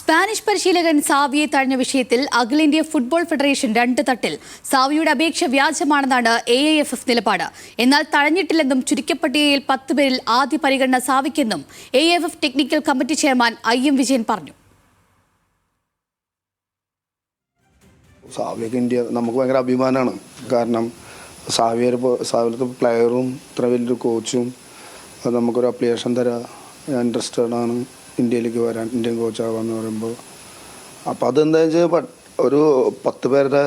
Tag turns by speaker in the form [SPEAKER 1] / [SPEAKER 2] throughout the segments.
[SPEAKER 1] Spanish പരിശീലകൻ സാവിയെ തഴഞ്ഞ വിഷയത്തിൽ അഖിലേന്ത്യാ ഫുട്ബോൾ ഫെഡറേഷൻ രണ്ട് തട്ടിൽ. സാവിയുടെ അപേക്ഷ വ്യാജമാണെന്നാണ് AIFF നിലപാട്. എന്നാൽ തഴഞ്ഞിട്ടില്ലെന്നും ചുരുക്കപ്പട്ടികയിൽ 10 പേരിൽ ആദ്യ പരിഗണന സാവിക്കെന്നും AIFF technical committee chairman IM Vijayan പറഞ്ഞു.
[SPEAKER 2] സാവിയൊക്കെ ഇന്ത്യ നമുക്ക് ഭയങ്കര അഭിമാനമാണ്. കാരണം സാവിലത്തെ പ്ലെയറും ഇത്ര വലിയൊരു കോച്ചും നമുക്കൊരു അപ്ലിക്കേഷൻ തരാം, ഇൻട്രസ്റ്റഡ് ആണ് ഇന്ത്യയിലേക്ക് വരാൻ, ഇന്ത്യൻ കോച്ചാകാന്ന് പറയുമ്പോൾ. അപ്പോൾ അതെന്താ വെച്ചാൽ ഒരു 10 പേരുടെ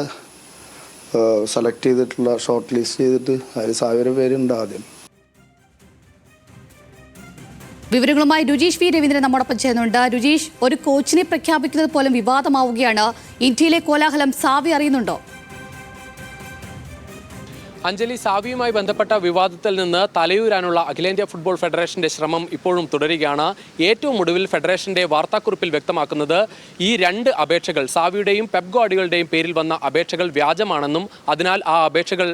[SPEAKER 2] സെലക്ട് ചെയ്തിട്ടുള്ള ഷോർട്ട് ലിസ്റ്റ് ചെയ്തിട്ട് അതിൽ സാവിയുടെ പേരുണ്ട് ആദ്യം.
[SPEAKER 1] വിവരങ്ങളുമായി രുജീഷ് V രവീന്ദ്രൻ നമ്മോടൊപ്പം ചേരുന്നുണ്ട്. രുജീഷ്, ഒരു കോച്ചിനെ പ്രഖ്യാപിക്കുന്നത് പോലും വിവാദമാവുകയാണ്. ഇന്ത്യയിലെ കോലാഹലം സാവി അറിയുന്നുണ്ടോ?
[SPEAKER 3] അഞ്ജലി, സാവിയുമായി ബന്ധപ്പെട്ട വിവാദത്തിൽ നിന്ന് തലയൂരാനുള്ള അഖിലേന്ത്യാ ഫുട്ബോൾ ഫെഡറേഷന്റെ ശ്രമം ഇപ്പോഴും തുടരുകയാണ്. ഏറ്റവും ഒടുവിൽ ഫെഡറേഷന്റെ വാർത്താക്കുറിപ്പിൽ വ്യക്തമാക്കുന്നത് ഈ രണ്ട് അപേക്ഷകൾ, സാവിയുടെയും പെപ് ഗാർഡിയോളയുടെയും പേരിൽ വന്ന അപേക്ഷകൾ വ്യാജമാണെന്നും അതിനാൽ ആ അപേക്ഷകൾ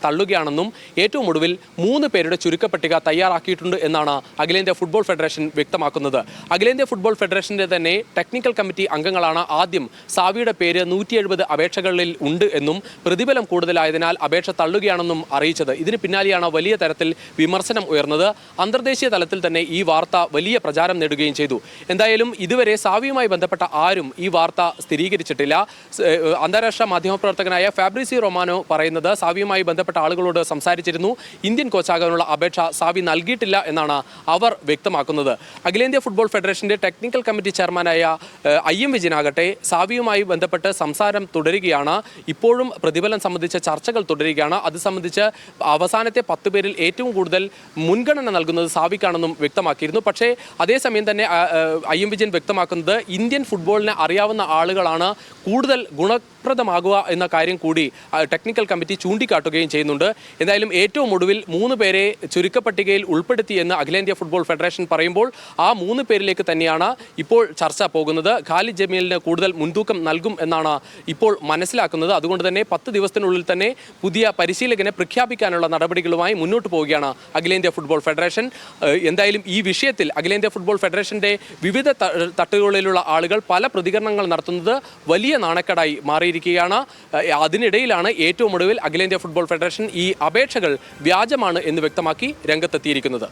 [SPEAKER 3] തള്ളുകയാണെന്നും ഏറ്റവും ഒടുവിൽ 3 പേരുടെ ചുരുക്കപ്പട്ടിക തയ്യാറാക്കിയിട്ടുണ്ട് എന്നാണ് അഖിലേന്ത്യാ ഫുട്ബോൾ ഫെഡറേഷൻ വ്യക്തമാക്കുന്നത്. അഖിലേന്ത്യാ ഫുട്ബോൾ ഫെഡറേഷന്റെ തന്നെ ടെക്നിക്കൽ കമ്മിറ്റി അംഗങ്ങളാണ് ആദ്യം സാവിയുടെ പേര് 170 അപേക്ഷകളിൽ ഉണ്ട് എന്നും പ്രതിഫലം കൂടുതലായതിനാൽ അപേക്ഷ ണെന്നും അറിയിച്ചത്. ഇതിന് പിന്നാലെയാണ് വലിയ തരത്തിൽ വിമർശനം ഉയർന്നത്. അന്തർദേശീയ തലത്തിൽ തന്നെ ഈ വാർത്ത വലിയ പ്രചാരം നേടുകയും ചെയ്തു. എന്തായാലും ഇതുവരെ സാവിയുമായി ബന്ധപ്പെട്ട ആരും ഈ വാർത്ത സ്ഥിരീകരിച്ചിട്ടില്ല. അന്താരാഷ്ട്ര മാധ്യമപ്രവർത്തകനായ ഫാബ്രിസിയോ റൊമാനോ പറയുന്നത് സാവിയുമായി ബന്ധപ്പെട്ട ആളുകളോട് സംസാരിച്ചിരുന്നു, ഇന്ത്യൻ കോച്ചാകാനുള്ള അപേക്ഷ സാവി നൽകിയിട്ടില്ല എന്നാണ് അവർ വ്യക്തമാക്കുന്നത്. അഖിലേന്ത്യാ ഫുട്ബോൾ ഫെഡറേഷന്റെ ടെക്നിക്കൽ കമ്മിറ്റി ചെയർമാനായ IM വിജയനാകട്ടെ സാവിയുമായി ബന്ധപ്പെട്ട് സംസാരം തുടരുകയാണ്. ഇപ്പോഴും പ്രതിഫലം സംബന്ധിച്ച ചർച്ചകൾ തുടരുകയാണ്. അത് സംബന്ധിച്ച് അവസാനത്തെ 10 പേരിൽ ഏറ്റവും കൂടുതൽ മുൻഗണന നൽകുന്നത് സാവിക്കാണെന്നും വ്യക്തമാക്കിയിരുന്നു. പക്ഷേ അതേസമയം തന്നെ IM വിജയൻ വ്യക്തമാക്കുന്നത് ഇന്ത്യൻ ഫുട്ബോളിനെ അറിയാവുന്ന ആളുകളാണ് കൂടുതൽ ഗുണപ്രദമാകുക എന്ന കാര്യം കൂടി ടെക്നിക്കൽ കമ്മിറ്റി ചൂണ്ടിക്കാട്ടുകയും ചെയ്യുന്നുണ്ട്. എന്തായാലും ഏറ്റവും ഒടുവിൽ 3 പേരെ ചുരുക്കപ്പട്ടികയിൽ ഉൾപ്പെടുത്തിയെന്ന് അഖിലേന്ത്യാ ഫുട്ബോൾ ഫെഡറേഷൻ പറയുമ്പോൾ ആ 3 പേരിലേക്ക് തന്നെയാണ് ഇപ്പോൾ ചർച്ച പോകുന്നത്. ഖാലിദ് ജമീലിന് കൂടുതൽ മുൻതൂക്കം നൽകും എന്നാണ് ഇപ്പോൾ മനസ്സിലാക്കുന്നത്. അതുകൊണ്ട് തന്നെ 10 ദിവസത്തിനുള്ളിൽ തന്നെ പുതിയ പരിശീലകനെ പ്രഖ്യാപിക്കാനുള്ള നടപടികളുമായി മുന്നോട്ട് പോവുകയാണ് അഖിലേന്ത്യാ ഫുട്ബോൾ ഫെഡറേഷൻ. എന്തായാലും ഈ വിഷയത്തിൽ അഖിലേന്ത്യാ ഫുട്ബോൾ ഫെഡറേഷന്റെ വിവിധ തട്ടുകളിലുള്ള ആളുകൾ പല പ്രതികരണങ്ങൾ നടത്തുന്നത് വലിയ നാണക്കേടായി മാറിയിരിക്കുകയാണ്. അതിനിടയിലാണ് ഏറ്റവും ഒടുവിൽ അഖിലേന്ത്യാ ഫുട്ബോൾ ഫെഡറേഷൻ ഈ അപേക്ഷകൾ വ്യാജമാണ് എന്ന് വ്യക്തമാക്കി രംഗത്തെത്തിയിരിക്കുന്നത്.